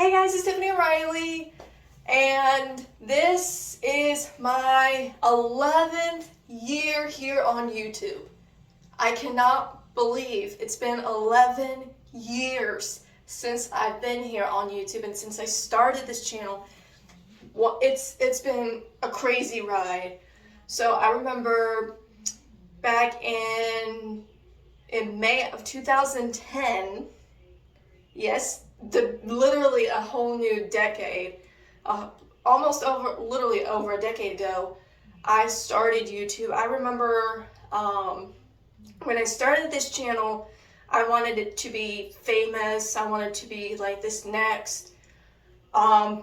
Hey guys, it's Tiffany Riley, and this is my 11th year here on YouTube. I cannot believe it's been 11 years since I've been here on YouTube and since I started this channel. Well, it's been a crazy ride. So I remember back in May of 2010, yes, literally a whole new decade, literally over a decade ago, I started YouTube. I remember when I started this channel, I wanted it to be famous. I wanted to be like this next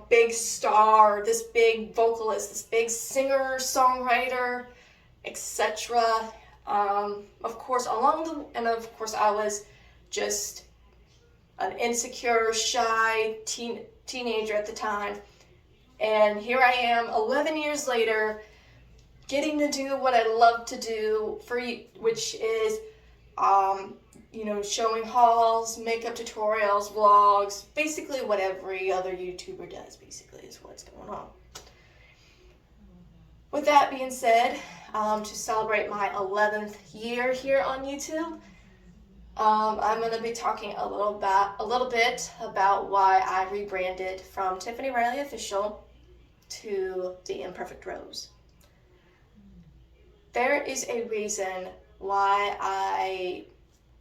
big star, this big vocalist, this big singer, songwriter, etc. Of course, I was just an insecure, shy teenager at the time. And here I am 11 years later, getting to do what I love to do, which is, showing hauls, makeup tutorials, vlogs, basically what every other YouTuber does, basically, is what's going on. With that being said, to celebrate my 11th year here on YouTube, I'm going to be talking a little bit about why I rebranded from Tiffany Riley Official to The Imperfect Rose. There is a reason why I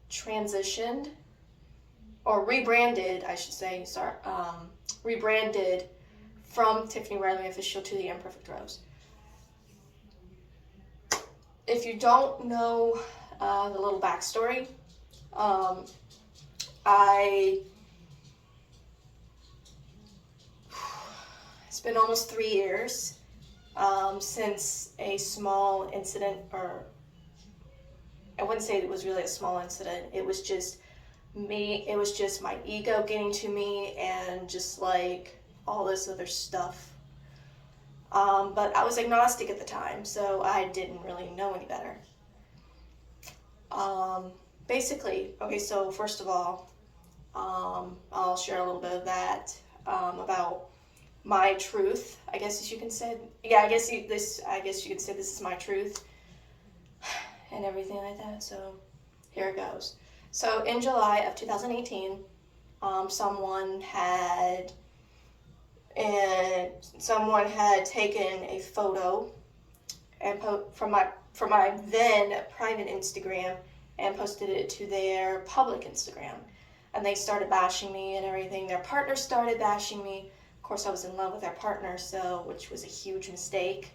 transitioned, or rebranded, I should say, rebranded from Tiffany Riley Official to The Imperfect Rose. If you don't know the little backstory, it's been almost 3 years since a small incident, or I wouldn't say it was really a small incident. It was just my ego getting to me and just like all this other stuff. But I was agnostic at the time, so I didn't really know any better. Basically, okay, so first of all, I'll share a little bit of that, about my truth, I guess you can say. Yeah, I guess you could say this is my truth and everything like that. So here it goes. So in July of 2018, someone had taken a photo and from my then private Instagram and posted it to their public Instagram. And they started bashing me and everything. Their partner started bashing me. Of course, I was in love with their partner, which was a huge mistake.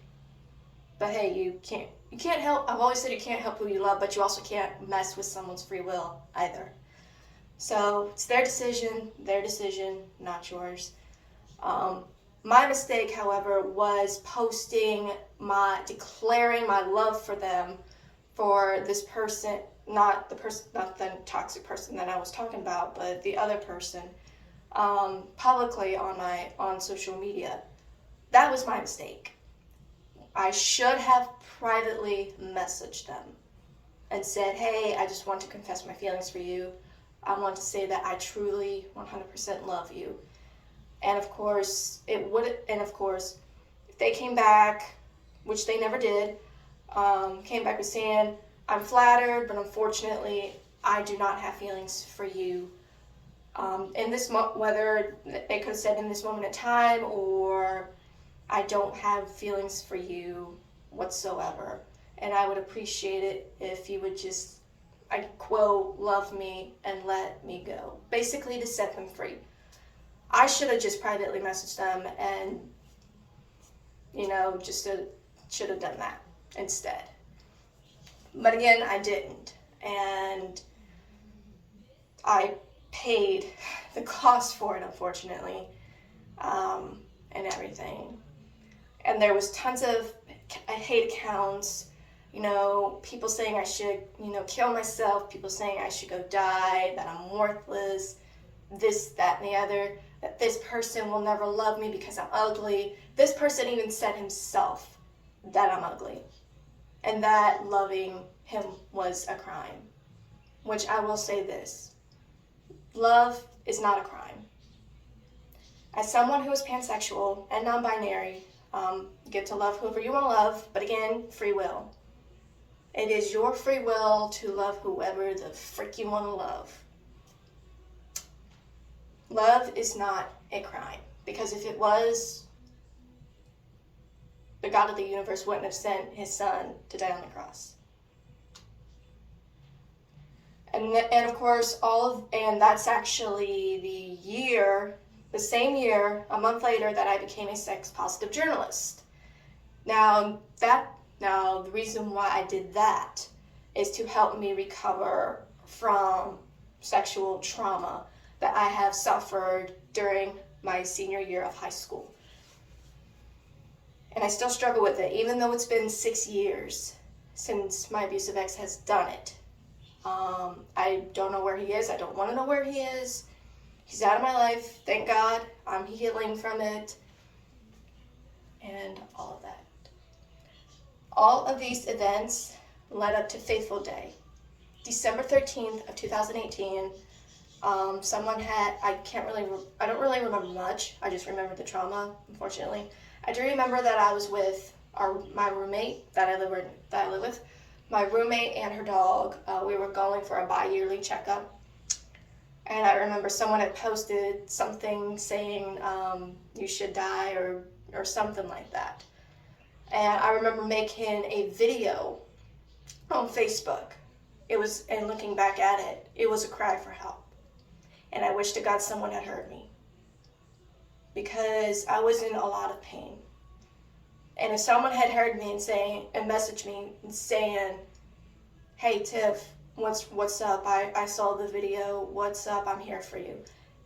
But hey, you can't help, I've always said you can't help who you love, but you also can't mess with someone's free will either. So it's their decision, not yours. My mistake, however, was declaring my love for them, for this person, not the toxic person that I was talking about, but the other person, publicly on social media. That was my mistake. I should have privately messaged them and said, hey, I just want to confess my feelings for you. I want to say that I truly 100% love you. And of course, if they came back, which they never did, came back with saying, I'm flattered, but unfortunately, I do not have feelings for you. Whether they could have said in this moment in time, or I don't have feelings for you whatsoever. And I would appreciate it if you would just, I quote, love me and let me go. Basically to set them free. I should have just privately messaged them and, should have done that instead. But again, I didn't. And I paid the cost for it, unfortunately, and everything. And there was tons of hate accounts, people saying I should, kill myself, people saying I should go die, that I'm worthless, this, that, and the other, that this person will never love me because I'm ugly. This person even said himself that I'm ugly, and that loving him was a crime, which I will say this. Love is not a crime. As someone who is pansexual and non-binary, you get to love whoever you want to love, but again, free will. It is your free will to love whoever the frick you want to love. Love is not a crime, because if it was, the God of the universe wouldn't have sent his son to die on the cross. And of course, and that's actually the same year, a month later, that I became a sex-positive journalist. Now, the reason why I did that is to help me recover from sexual trauma that I have suffered during my senior year of high school. And I still struggle with it, even though it's been 6 years since my abusive ex has done it. I don't know where he is. I don't want to know where he is. He's out of my life, thank God. I'm healing from it. And all of that. All of these events led up to Faithful Day. December 13th of 2018, I don't really remember much. I just remember the trauma, unfortunately. I do remember that I was with my roommate that I live with. My roommate and her dog. We were going for a bi-yearly checkup. And I remember someone had posted something saying, you should die or something like that. And I remember making a video on Facebook. And looking back at it, it was a cry for help. And I wish to God someone had heard me, because I was in a lot of pain. And if someone had heard me and messaged me and saying, hey Tiff, what's up? I saw the video. What's up? I'm here for you.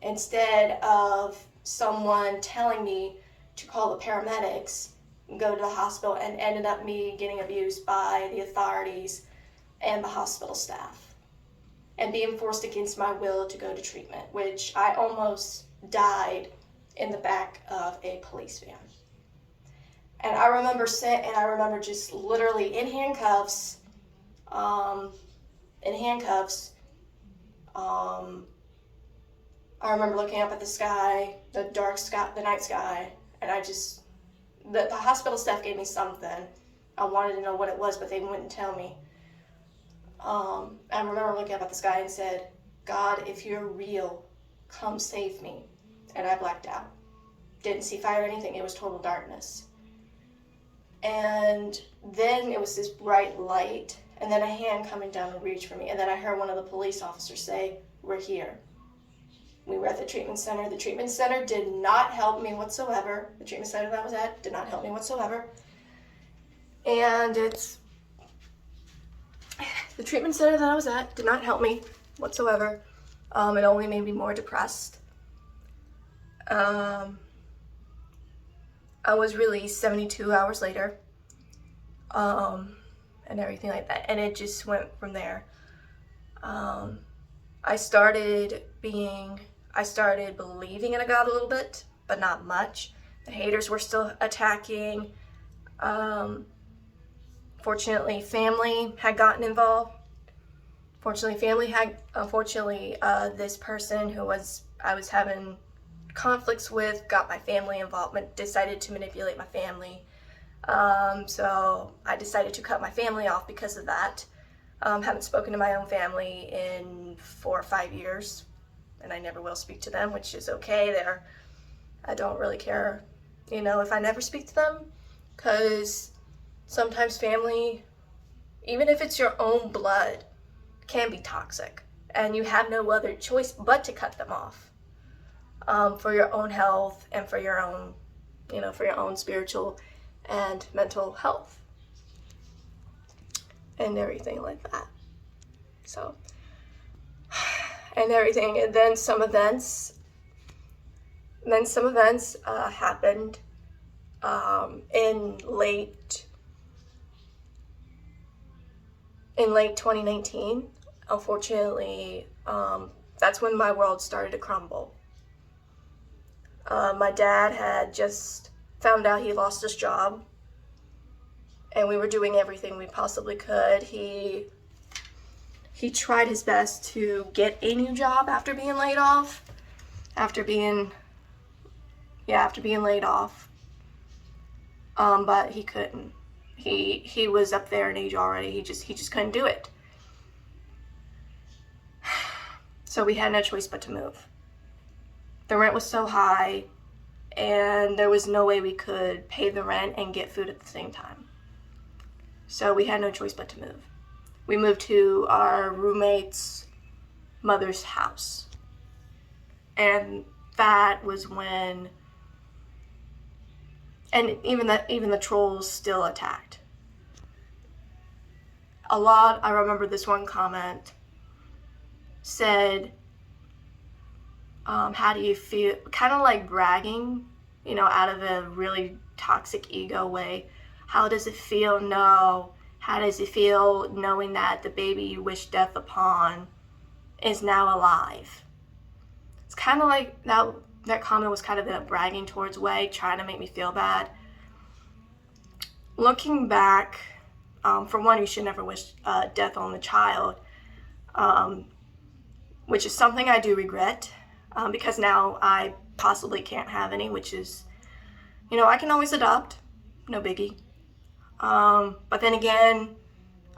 Instead of someone telling me to call the paramedics, go to the hospital, and ended up me getting abused by the authorities and the hospital staff, and being forced against my will to go to treatment, which I almost died in the back of a police van. And I remember just literally in handcuffs. I remember looking up at the sky, the dark sky, the night sky, and the hospital staff gave me something. I wanted to know what it was, but they wouldn't tell me. I remember looking up at the sky and said, God, if you're real, come save me. And I blacked out. Didn't see fire or anything. It was total darkness. And then it was this bright light, and then a hand coming down and reach for me. And then I heard one of the police officers say, we're here. We were at the treatment center. The treatment center did not help me whatsoever. The treatment center that I was at did not help me whatsoever. And the treatment center that I was at did not help me whatsoever. It only made me more depressed. I was released 72 hours later, and everything like that. And it just went from there. I started believing in a God a little bit, but not much. The haters were still attacking. Fortunately, family had gotten involved. Unfortunately, this person who I was having conflicts with got my family involvement, decided to manipulate my family. So I decided to cut my family off because of that. Haven't spoken to my own family in 4 or 5 years, and I never will speak to them, which is okay. I don't really care, if I never speak to them, because sometimes family, even if it's your own blood, can be toxic, and you have no other choice but to cut them off, for your own health and for your own, for your own spiritual and mental health and everything like that. So, and everything, and then some events happened in late 2019. Unfortunately, that's when my world started to crumble. My dad had just found out he lost his job, and we were doing everything we possibly could. He tried his best to get a new job after being laid off, after being yeah, after being laid off. But he couldn't. He was up there in age already. He just couldn't do it. So we had no choice but to move. The rent was so high, and there was no way we could pay the rent and get food at the same time. So we had no choice but to move. We moved to our roommate's mother's house. And that was when, and even the trolls still attacked. I remember this one comment said, how do you feel, kind of like bragging, out of a really toxic ego way. How does it feel? No. How does it feel knowing that the baby you wish death upon is now alive? It's kind of like that comment was kind of a bragging towards way, trying to make me feel bad. Looking back, for one, you should never wish death on the child, which is something I do regret, because now I possibly can't have any, which is, I can always adopt, no biggie. But then again,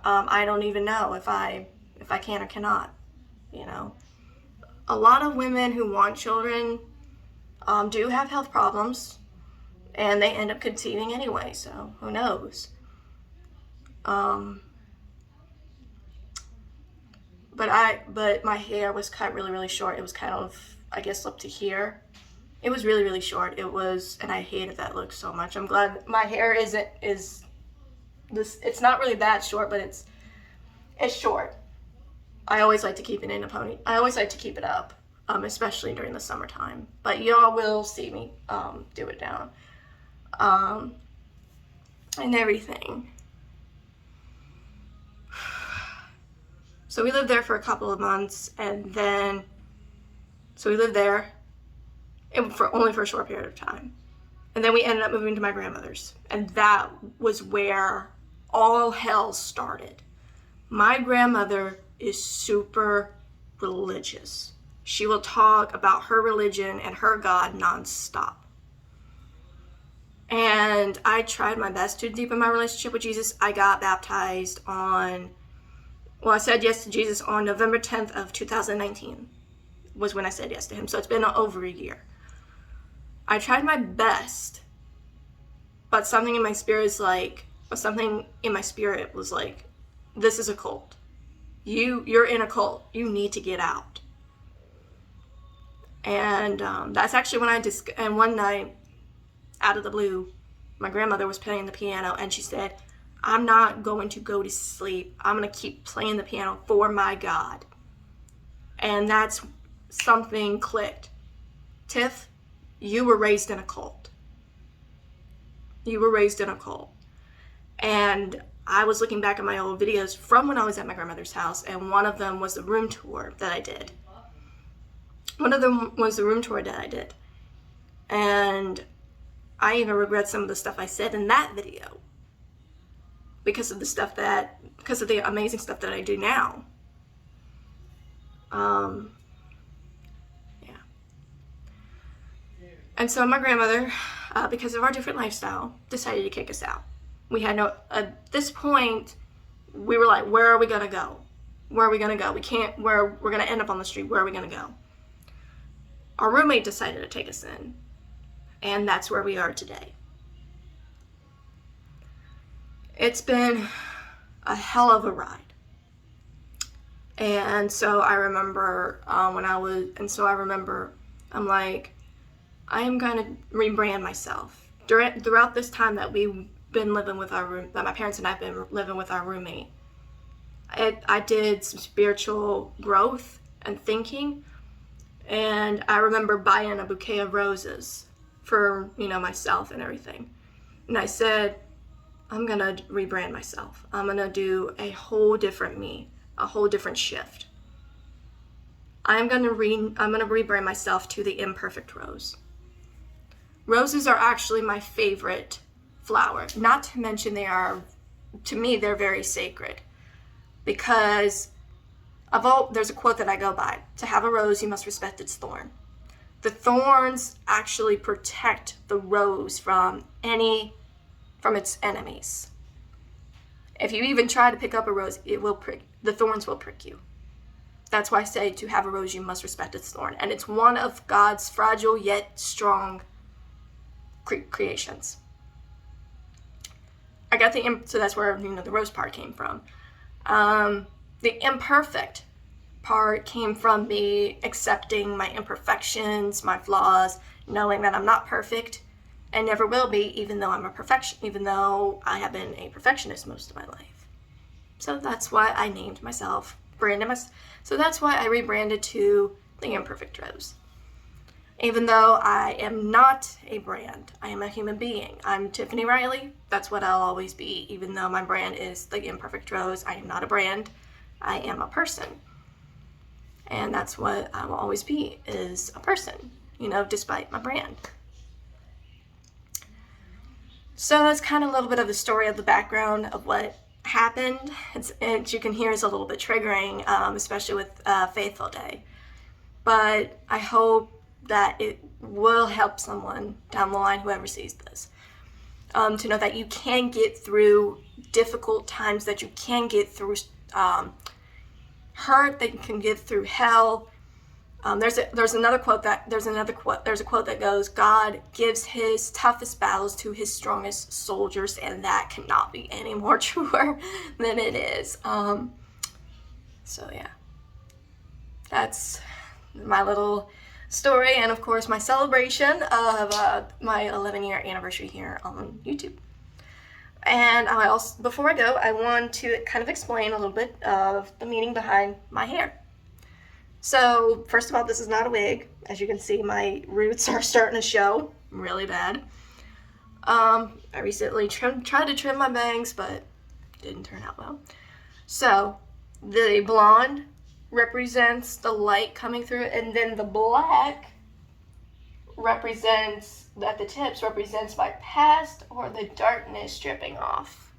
I don't even know if I can or cannot, A lot of women who want children do have health problems, and they end up conceiving anyway, so who knows. But my hair was cut really, really short. It was kind of, I guess, up to here. It was really, really short. And I hated that look so much. I'm glad my hair it's not really that short, but it's short. I always like to keep it in a pony. I always like to keep it up, especially during the summertime. But y'all will see me do it down, and everything. So we lived there for a couple of months, so we lived there only for a short period of time. And then we ended up moving to my grandmother's. And that was where all hell started. My grandmother is super religious. She will talk about her religion and her God nonstop. And I tried my best to deepen my relationship with Jesus. I got baptized I said yes to Jesus on November 10th of 2019 was when I said yes to him. So it's been over a year. I tried my best, but something in my spirit was like, this is a cult. You're in a cult. You need to get out. And that's actually when and one night, out of the blue, my grandmother was playing the piano, and she said, I'm not going to go to sleep. I'm going to keep playing the piano for my God. And that's something clicked. Tiff, you were raised in a cult. You were raised in a cult. And I was looking back at my old videos from when I was at my grandmother's house, and one of them was the room tour that I did. And I even regret some of the stuff I said in that video because of the amazing stuff that I do now. Yeah. And so my grandmother, because of our different lifestyle, decided to kick us out. We had at this point, we were like, where are we gonna go? Where are we gonna go? We're gonna end up on the street. Where are we gonna go? Our roommate decided to take us in, and that's where we are today. It's been a hell of a ride. And so I remember I'm like, I am going to rebrand myself. Throughout this time that we've been living with that my parents and I have been living with our roommate, I did some spiritual growth and thinking. And I remember buying a bouquet of roses for, myself and everything. And I said, I'm going to rebrand myself. I'm going to do a whole different me, a whole different shift. I'm going to rebrand myself to the imperfect rose. Roses are actually my favorite flower. Not to mention to me, they're very sacred. Because there's a quote that I go by: to have a rose, you must respect its thorn. the thorns actually protect the rose from its enemies. If you even try to pick up a rose, the thorns will prick you. That's why I say to have a rose, you must respect its thorn. And it's one of God's fragile yet strong creations. I got so that's where, the rose part came from. The imperfect part came from me accepting my imperfections, my flaws, knowing that I'm not perfect and never will be, even though I have been a perfectionist most of my life. So that's why I named myself, so that's why I rebranded to the Imperfect Rose. Even though I am not a brand, I am a human being. I'm Tiffany Riley. That's what I'll always be. Even though my brand is the Imperfect Rose, I am not a brand. I am a person. And that's what I will always be, is a person, despite my brand. So that's kind of a little bit of the story of the background of what happened. As you can hear, is a little bit triggering, especially with Faithful Day. But I hope that it will help someone down the line, whoever sees this, to know that you can get through difficult times, that you can get through hurt, that you can get through hell. There's a quote that goes, God gives his toughest battles to his strongest soldiers, and that cannot be any more truer than it is. So yeah, that's my little story, and of course my celebration of my 11-year anniversary here on YouTube. And before I go, I want to kind of explain a little bit of the meaning behind my hair. So first of all, this is not a wig. As you can see, my roots are starting to show really bad. I recently tried to trim my bangs, but didn't turn out well. So the blonde represents the light coming through, and then the black represents, at the tips, represents my past or the darkness dripping off.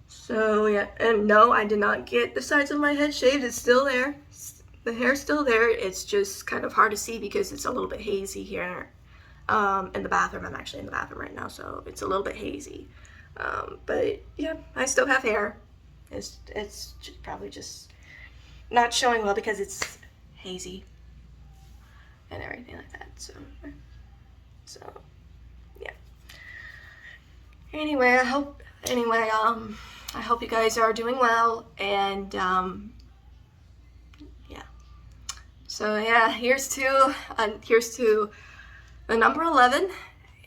So yeah, and no, I did not get the sides of my head shaved. It's still there. The hair's still there. It's just kind of hard to see because it's a little bit hazy here in the bathroom. I'm actually in the bathroom right now, so it's a little bit hazy. But yeah, I still have hair. It's probably just not showing well because it's hazy and everything like that. So yeah. Anyway, I hope you guys are doing well, and yeah. So yeah, here's to the number 11,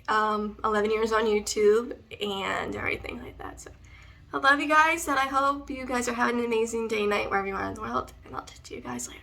11 years on YouTube and everything like that. So I love you guys, and I hope you guys are having an amazing day, night, wherever you are in the world, and I'll talk to you guys later.